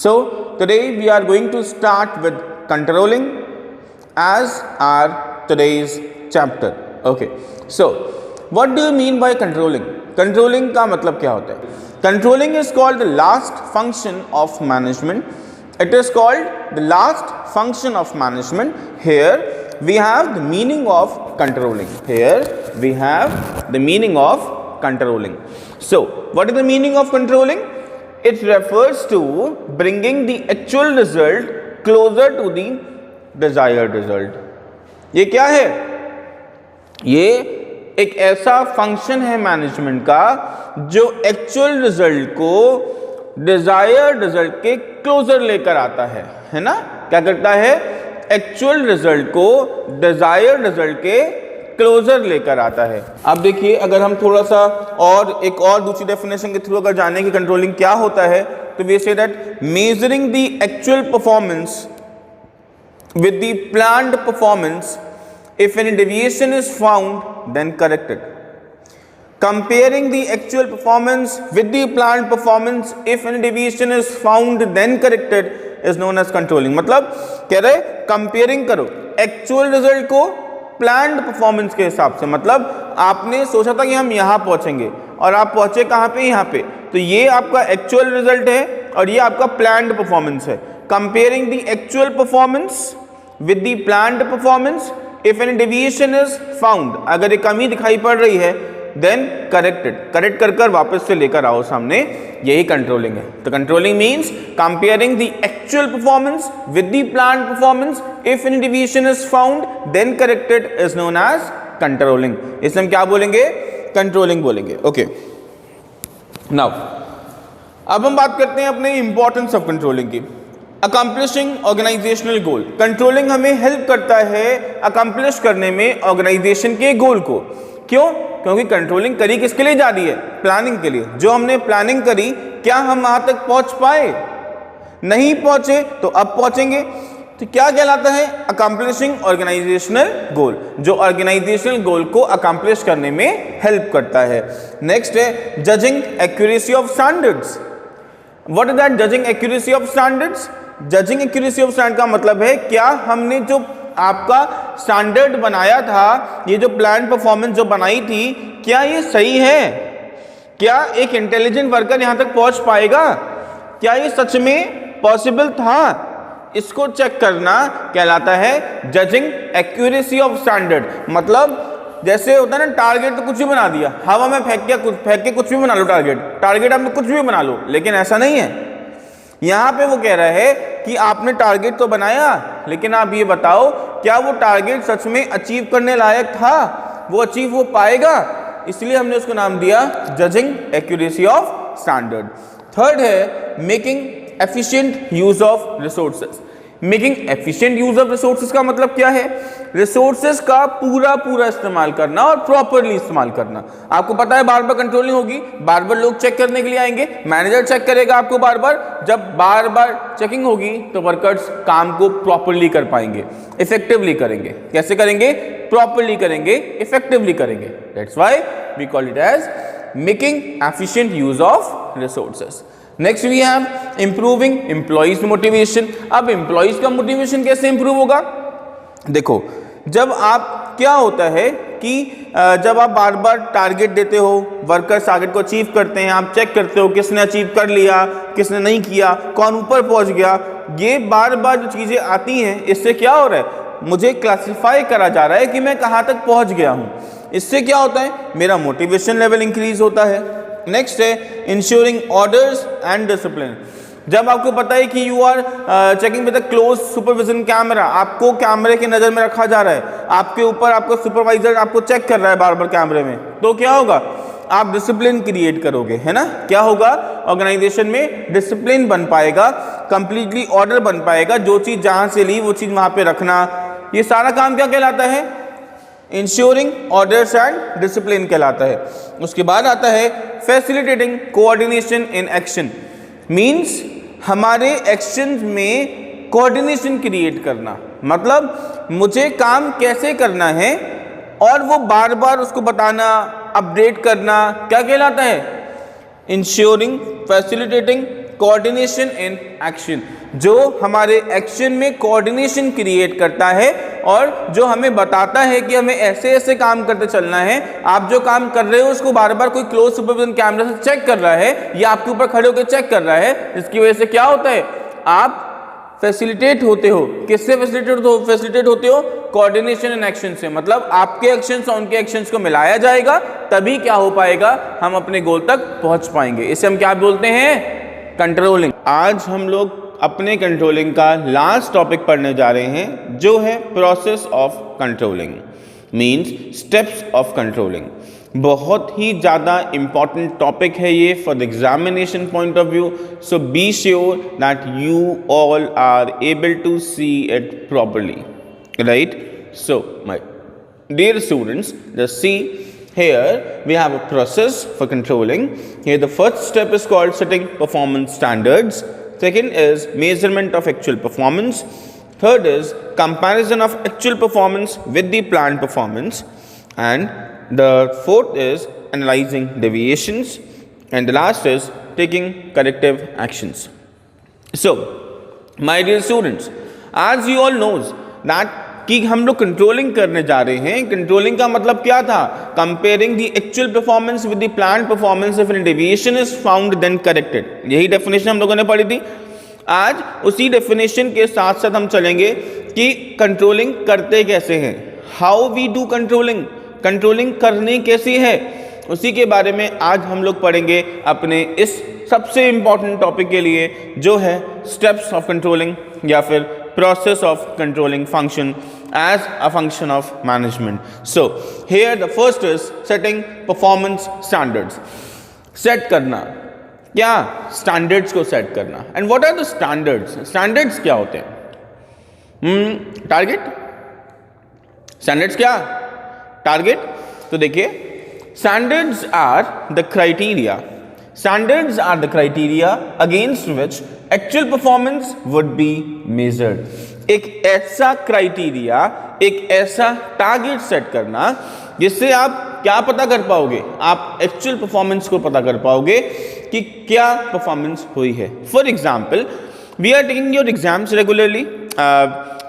So today we are going to start with controlling as our today's chapter. Okay, so what do you mean by controlling? Controlling का मतलब क्या होता है? Controlling is called the last function of management. It is called the last function of management. Here we have the meaning of controlling. Here we have the meaning of controlling. So what is the meaning of controlling? It refers to bringing the actual result closer to the desired result. ये क्या है? ये एक ऐसा function है management का जो actual result को डिजायर्ड रिजल्ट के क्लोजर लेकर आता है ना? क्या करता है? एक्चुअल रिजल्ट को डिजायर्ड रिजल्ट के क्लोजर लेकर आता है. अब देखिए, अगर हम थोड़ा सा और एक और दूसरी डेफिनेशन के थ्रू अगर जाने की कंट्रोलिंग क्या होता है, तो we say that measuring the actual performance with the planned performance. If any deviation is found, then correct it. Comparing the actual performance with the planned performance, if any deviation is found, then corrected, is known as controlling. मतलब कह रहे comparing करो actual result को planned performance के हिसाब से. मतलब आपने सोचा था कि हम यहाँ पहुंचेंगे और आप पहुंचे कहाँ पे? यहाँ पे. तो ये आपका एक्चुअल रिजल्ट है और ये आपका प्लान्ड परफॉर्मेंस है. Comparing the actual performance with the planned performance, if any deviation is found, अगर एक कमी दिखाई पड़ रही है, then correct it. करेक्ट कर कर वापस से लेकर आओ सामने. यही कंट्रोलिंग है. तो controlling means comparing the actual performance with the planned performance. If any deviation is found then corrected is known as controlling. इसमें हम क्या बोलेंगे? कंट्रोलिंग बोलेंगे. ओके, नाउ अब हम बात करते हैं अपने इंपॉर्टेंस ऑफ कंट्रोलिंग की. अकम्प्लिशिंग ऑर्गेनाइजेशनल गोल. कंट्रोलिंग हमें हेल्प करता है अकम्प्लिश करने में ऑर्गेनाइजेशन के गोल को. क्यों? क्योंकि कंट्रोलिंग करी किसके लिए जा रही है? प्लानिंग के लिए. जो हमने प्लानिंग करी, क्या हम वहां तक पहुंच पाए? नहीं पहुंचे, तो अब पहुंचेंगे. तो क्या कहलाता है? अकम्प्लिशिंग ऑर्गेनाइजेशनल गोल, जो ऑर्गेनाइजेशनल गोल को अकम्प्लिश करने में हेल्प करता है. नेक्स्ट है judging accuracy of standards. What is that judging accuracy of standards? Judging accuracy of standard का मतलब है क्या हमने जो आपका स्टैंडर्ड बनाया था, ये जो प्लान परफॉर्मेंस जो बनाई थी, क्या ये सही है? क्या एक इंटेलिजेंट वर्कर यहां तक पहुंच पाएगा? क्या ये सच में पॉसिबल था? इसको चेक करना कहलाता है जजिंग एक्यूरेसी ऑफ स्टैंडर्ड. मतलब जैसे होता है ना, टारगेट तो कुछ भी बना दिया, हवा में फेंक के कुछ भी बना लो. टारगेट आपने कुछ भी बना लो, लेकिन ऐसा नहीं है. यहां पे वो कह रहा है कि आपने टारगेट तो बनाया, लेकिन आप ये बताओ क्या वो टारगेट सच में अचीव करने लायक था? वो अचीव हो पाएगा? इसलिए हमने उसको नाम दिया judging accuracy of standard. Third है making efficient use of resources. Making efficient use of resources का मतलब क्या है? रिसोर्सेज का पूरा इस्तेमाल करना और प्रॉपरली इस्तेमाल करना. आपको पता है बार बार कंट्रोलिंग होगी, बार बार लोग चेक करने के लिए आएंगे, मैनेजर चेक करेगा आपको बार बार. जब बार बार चेकिंग होगी तो वर्कर्स काम को प्रॉपरली कर पाएंगे, इफेक्टिवली करेंगे. कैसे करेंगे? प्रॉपरली करेंगे, इफेक्टिवली करेंगे. That's why we call it as making efficient use of resources. Next we have improving employees motivation. अब एम्प्लॉइज का मोटिवेशन कैसे इंप्रूव होगा? देखो, जब आप क्या होता है कि जब आप बार बार टारगेट देते हो, वर्कर्स टारगेट को अचीव करते हैं, आप चेक करते हो किसने अचीव कर लिया, किसने नहीं किया, कौन ऊपर पहुंच गया. ये बार बार जो चीज़ें आती हैं, इससे क्या हो रहा है? मुझे क्लासिफाई करा जा रहा है कि मैं कहाँ तक पहुँच गया हूँ. इससे क्या होता है? मेरा मोटिवेशन लेवल इंक्रीज होता है. नेक्स्ट है इंश्योरिंग ऑर्डर्स एंड डिसिप्लिन. जब आपको पता है कि you are checking with a close supervision camera, आपको कैमरे की नज़र में रखा जा रहा है, आपके ऊपर आपका सुपरवाइजर आपको चेक कर रहा है बार बार कैमरे में, तो क्या होगा? आप डिसिप्लिन क्रिएट करोगे, है ना? क्या होगा? ऑर्गेनाइजेशन में डिसिप्लिन बन पाएगा, कंप्लीटली ऑर्डर बन पाएगा. जो चीज़ जहाँ से ली वो चीज़ वहाँ पे रखना, ये सारा काम क्या कहलाता है? इंश्योरिंग ऑर्डर्स एंड डिसिप्लिन कहलाता है. उसके बाद आता है facilitating coordination in action. Means हमारे एक्शंस में कोऑर्डिनेशन क्रिएट करना. मतलब मुझे काम कैसे करना है और वो बार बार उसको बताना, अपडेट करना, क्या कहलाता है? Ensuring facilitating coordination in action, जो हमारे एक्शन में कोऑर्डिनेशन क्रिएट करता है और जो हमें बताता है कि हमें ऐसे ऐसे काम करते चलना है। आप जो काम कर रहे हो उसको बार बार कोई क्लोज सुपरविजन कैमरा से चेक कर रहा है या आपके ऊपर खड़े होकर चेक कर रहा है, जिसकी वजह से क्या होता है, आप फैसिलिटेट होते हो। किससे फैसिलिटेट होते हो? कोऑर्डिनेशन इन एक्शन से। मतलब आपके एक्शंस और उनके एक्शंस को मिलाया जाएगा, तभी क्या हो पाएगा, हम अपने गोल तक पहुंच पाएंगे। इसे हम क्या बोलते हैं? कंट्रोलिंग। आज हम लोग अपने कंट्रोलिंग का लास्ट टॉपिक पढ़ने जा रहे हैं, जो है process of controlling, means steps of controlling. बहुत ही ज़्यादा इम्पॉर्टेंट टॉपिक है ये for the examination point of view, so be sure that you all are able to see it properly, right? So my dear students, just see here we have a process for controlling. Here the first step is called setting performance standards. Second is measurement of actual performance. Third is comparison of actual performance with the planned performance. And the fourth is analyzing deviations. And the last is taking corrective actions. So, my dear students, as you all knows that कि हम लोग controlling करने जा रहे हैं। Controlling का मतलब क्या था? Comparing the actual performance with the planned performance, if any deviation is found then corrected. यही डेफिनेशन हम लोगों ने पढ़ी थी। आज उसी डेफिनेशन के साथ साथ हम चलेंगे कि कंट्रोलिंग करते कैसे हैं, how we do controlling, controlling करनी कैसी है, उसी के बारे में आज हम लोग पढ़ेंगे अपने इस सबसे इंपॉर्टेंट टॉपिक के लिए, जो है स्टेप्स ऑफ कंट्रोलिंग या फिर process of controlling function as a function of management. So here the first is setting performance standards. Set करना, क्या? Standards को set करना. And what are the standards? Standards क्या होते हैं? Target? Standards क्या? Target? तो देखिए, standards are the criteria. Standards are the criteria against which actual performance would be measured. एक ऐसा क्राइटेरिया, एक ऐसा टारगेट सेट करना जिससे आप क्या पता कर पाओगे, आप एक्चुअल परफॉर्मेंस को पता कर पाओगे कि क्या परफॉर्मेंस हुई है। For example, we are taking your exams regularly,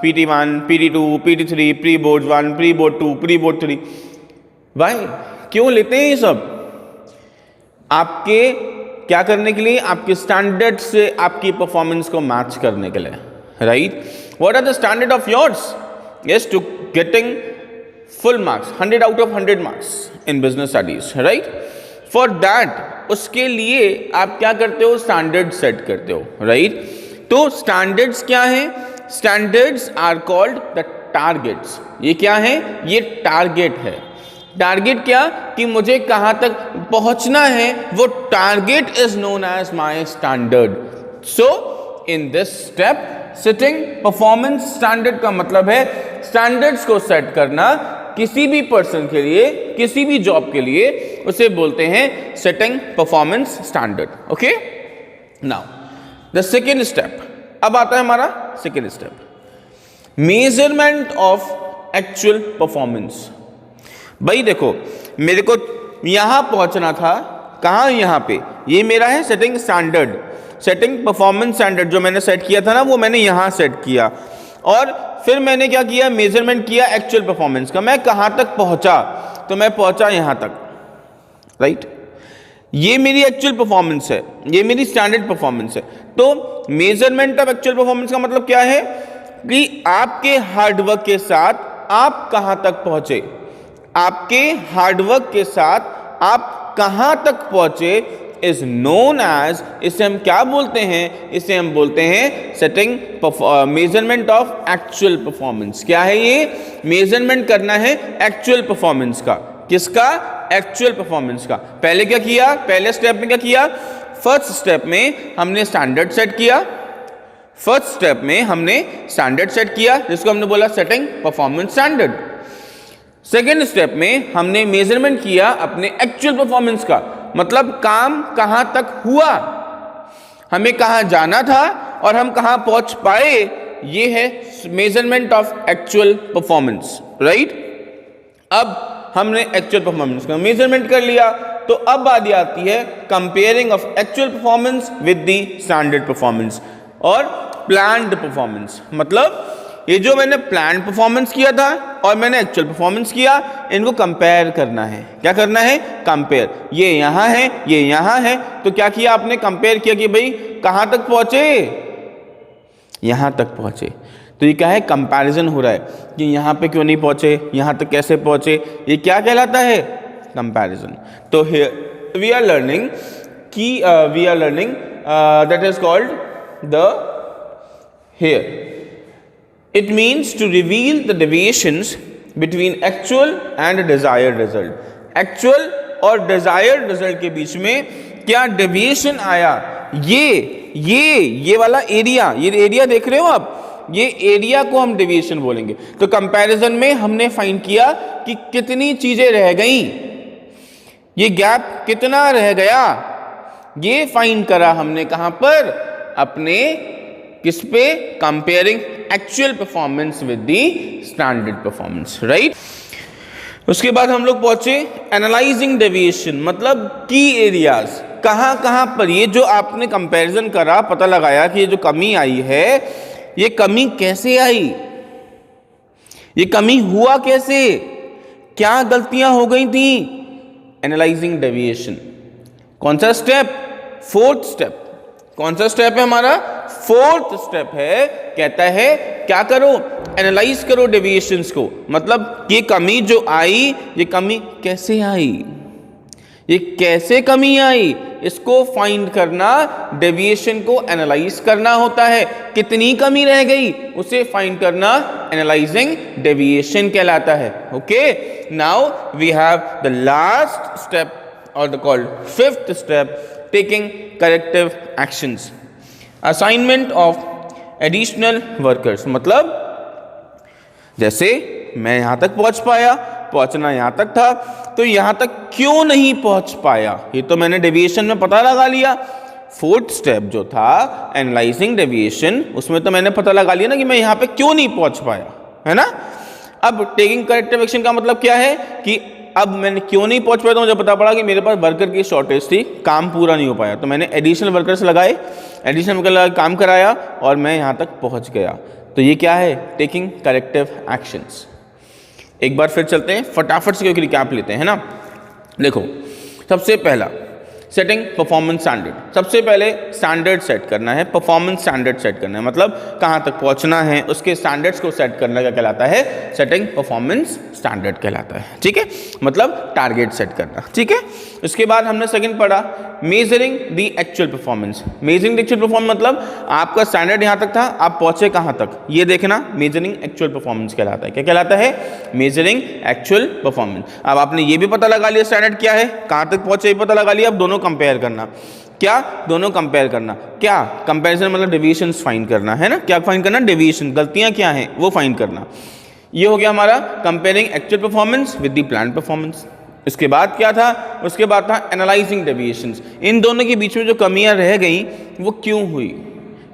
PT1, PT2, PT3, pre board 1, pre board 2, pre board 3। भाई क्यों लेते हैं ये सब? आपके क्या करने के लिए? आपके स्टैंडर्ड से आपकी परफॉर्मेंस को मैच करने के लिए, right? What are the standard of yours? Yes, to getting full marks, 100 out of 100 marks in business studies, right? For that, उसके लिए आप क्या करते हो? स्टैंडर्ड सेट करते हो, राइट? तो स्टैंडर्ड्स क्या है? Standards are called the targets. ये क्या है? ये टारगेट है। टारगेट क्या? कि मुझे कहां तक पहुंचना है, वो target is known as my standard. So in this step, setting performance standard का मतलब है स्टैंडर्ड्स को सेट करना किसी भी पर्सन के लिए, किसी भी जॉब के लिए, उसे बोलते हैं setting performance standard. Okay, now the second step, अब आता है हमारा second step, measurement of actual performance. भाई देखो, मेरे को यहां पहुंचना था, कहां? यहां पे, ये मेरा है setting standard, setting performance standard जो मैंने सेट किया था ना, वो मैंने यहां सेट किया और फिर मैंने क्या किया? मेजरमेंट किया एक्चुअल परफॉर्मेंस का। मैं कहां तक पहुंचा? तो मैं पहुंचा यहां तक, राइट? ये मेरी एक्चुअल परफॉर्मेंस है, ये मेरी स्टैंडर्ड परफॉर्मेंस है। तो मेजरमेंट ऑफ एक्चुअल परफॉर्मेंस का मतलब क्या है? कि आपके हार्डवर्क के साथ आप कहां तक पहुंचे, आपके हार्डवर्क के साथ आप कहां तक पहुंचे इज नोन एज, इसे हम क्या बोलते हैं? इसे हम बोलते हैं setting measurement of actual performance. क्या है ये? मेजरमेंट करना है एक्चुअल परफॉर्मेंस का। किसका? एक्चुअल परफॉर्मेंस का। पहले क्या किया? पहले स्टेप में क्या किया? फर्स्ट स्टेप में हमने स्टैंडर्ड सेट किया, फर्स्ट स्टेप में हमने स्टैंडर्ड सेट किया, जिसको हमने बोला setting performance standard. Second step में हमने मेजरमेंट किया अपने एक्चुअल परफॉर्मेंस का, मतलब काम कहां तक हुआ, हमें कहां जाना था और हम कहां पहुंच पाए, ये है measurement of actual performance, right? अब हमने एक्चुअल परफॉर्मेंस का मेजरमेंट कर लिया, तो अब बात आती है comparing of actual performance with the standard performance और प्लान्ड परफॉर्मेंस। मतलब ये जो मैंने प्लान परफॉर्मेंस किया था और मैंने एक्चुअल परफॉर्मेंस किया, इनको कंपेयर करना है। क्या करना है? कंपेयर। ये यहाँ है, ये यहाँ है, तो क्या किया आपने? कंपेयर किया कि भाई कहाँ तक पहुंचे, यहाँ तक पहुंचे। तो ये क्या है? कंपैरिजन हो रहा है कि यहाँ पे क्यों नहीं पहुंचे, यहाँ तक कैसे पहुंचे। ये क्या कहलाता है? कंपैरिजन। तो we are learning that is called the here it means to reveal the deviations between actual and desired result। actual और desired result के बीच में क्या deviation आया, ये वाला एरिया, ये एरिया देख रहे हो आप, ये एरिया को हम डेविएशन बोलेंगे। तो कंपैरिजन में हमने फाइंड किया कि कितनी चीजें रह गई, ये गैप कितना रह गया, ये फाइंड करा हमने। कहां पर? अपने किस पे? Comparing actual performance with the standard performance, right. उसके बाद हम लोग पहुंचे एनालाइजिंग डेविएशन, मतलब की एरियाज, कहां पर ये जो आपने कंपैरिजन करा, पता लगाया कि ये जो कमी आई है, ये कमी कैसे आई, ये कमी हुआ कैसे, क्या गलतियां हो गई थी। एनालाइजिंग डेविएशन कौन सा स्टेप? Fourth step. कौन सा स्टेप है हमारा? फोर्थ स्टेप है। कहता है क्या करो? एनालाइज करो डेविएशंस को। मतलब ये कमी जो आई, ये कमी कैसे आई, ये कैसे कमी आई, इसको फाइंड करना, डेविएशन को एनालाइज करना होता है। कितनी कमी रह गई उसे फाइंड करना एनालाइजिंग डेविएशन कहलाता है। Okay, now we have the last step और the called fifth step, taking corrective actions. Assignment of additional workers, मतलब जैसे मैं यहां तक पहुंच पाया, पहुंचना यहां तक था, तो यहां तक क्यों नहीं पहुंच पाया, ये तो मैंने डेविएशन में पता लगा लिया। फोर्थ स्टेप जो था एनालाइजिंग डेविएशन, उसमें तो मैंने पता लगा लिया ना कि मैं यहां पे क्यों नहीं पहुंच पाया, है ना। अब टेकिंग करेक्टिव एक्शन का मतलब क्या है कि अब मैंने क्यों नहीं पहुंच पाया, तो मुझे पता पड़ा कि मेरे पास वर्कर की शॉर्टेज थी, काम पूरा नहीं हो पाया, तो मैंने एडिशनल वर्कर्स लगाए, एडिशनल वर्कर लगा काम कराया और मैं यहां तक पहुंच गया। तो ये क्या है? Taking corrective actions. एक बार फिर चलते हैं, फटाफट से क्योंकि रिकैप लेते हैं, है ना। देखो, सबसे पहला सेटिंग परफॉर्मेंस स्टैंडर्ड। सबसे पहले स्टैंडर्ड सेट करना है, परफॉर्मेंस स्टैंडर्ड सेट करना है, मतलब कहां तक पहुंचना है, उसके स्टैंडर्ड्स को सेट करना क्या कहलाता है? सेटिंग परफॉर्मेंस स्टैंडर्ड कहलाता है, ठीक है, मतलब टारगेट सेट करना, ठीक है। उसके बाद हमने सेकंड पढ़ा measuring the actual performance. Measuring the actual performance मतलब आपका स्टैंडर्ड यहां तक था, आप पहुंचे कहां तक, ये देखना मेजरिंग एक्चुअल परफॉर्मेंस कहलाता है। क्या कहलाता है? Measuring actual performance. अब आपने ये भी पता लगा लिया स्टैंडर्ड क्या है, कहां तक पहुंचे ये पता लगा लिया, अब दोनों कंपेयर करना। क्या? दोनों कंपेयर करना। क्या? कंपैरिजन मतलब डेविएशंस फाइंड करना, है ना। क्या फाइंड करना? डेविएशन, गलतियां क्या हैं वो फाइंड करना। ये हो गया हमारा comparing actual performance with the planned performance. इसके बाद क्या था? उसके बाद था एनालाइजिंग डेविएशंस। इन दोनों के बीच में जो कमियां रह गई वो क्यों हुई,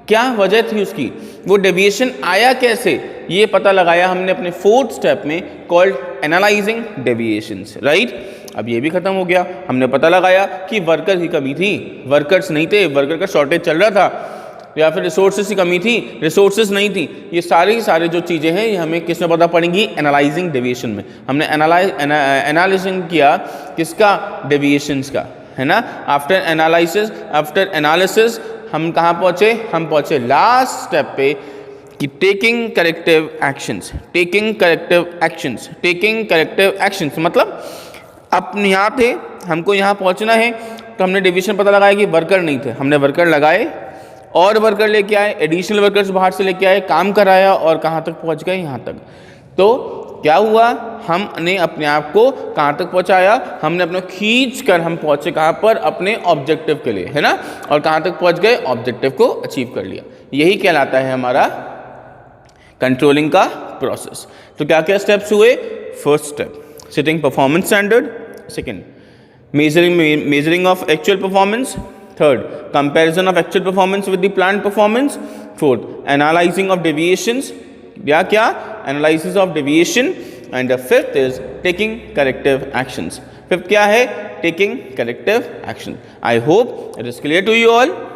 क्या वजह थी उसकी, वो डेविएशन आया कैसे, ये पता लगाया हमने अपने फोर्थ स्टेप में, कॉल्ड एनालाइजिंग डेविएशंस, राइट। अब ये भी खत्म हो गया, हमने पता लगाया कि वर्कर की कमी थी, वर्कर्स नहीं थे, वर्कर का शॉर्टेज चल रहा था, या फिर रिसोर्सेज की कमी थी, रिसोर्सेज नहीं थी। ये सारी जो चीज़ें हैं ये हमें किस में पता पड़ेंगी? एनालाइजिंग डेविएशन में। हमने एनालिसिंग किया किसका? डेविएशंस का, है ना। आफ्टर एनालिसिस हम कहाँ पहुँचे? हम पहुँचे लास्ट स्टेप पे कि taking corrective actions. Taking corrective actions, taking corrective actions मतलब अपने यहाँ थे, हमको यहाँ पहुँचना है, तो हमने डेविएशन पता लगाया कि वर्कर नहीं थे, हमने वर्कर लगाए और वर्कर लेके आए, एडिशनल वर्कर्स बाहर से लेके आए, काम कराया और कहाँ तक पहुँच गए? यहाँ तक। तो क्या हुआ? हमने अपने आप को कहाँ तक पहुँचाया? हमने अपना खींच कर हम पहुँचे कहाँ पर? अपने ऑब्जेक्टिव के लिए, है ना। और कहाँ तक पहुँच गए? ऑब्जेक्टिव को अचीव कर लिया। यही कहलाता है हमारा कंट्रोलिंग का प्रोसेस। तो क्या क्या स्टेप्स हुए? First step setting performance standard, second measuring of actual performance, third comparison of actual performance with the planned performance, fourth analyzing of deviations, क्या analysis of deviation, and the fifth is taking corrective actions. Fifth क्या है? taking corrective action. I hope it is clear to you all.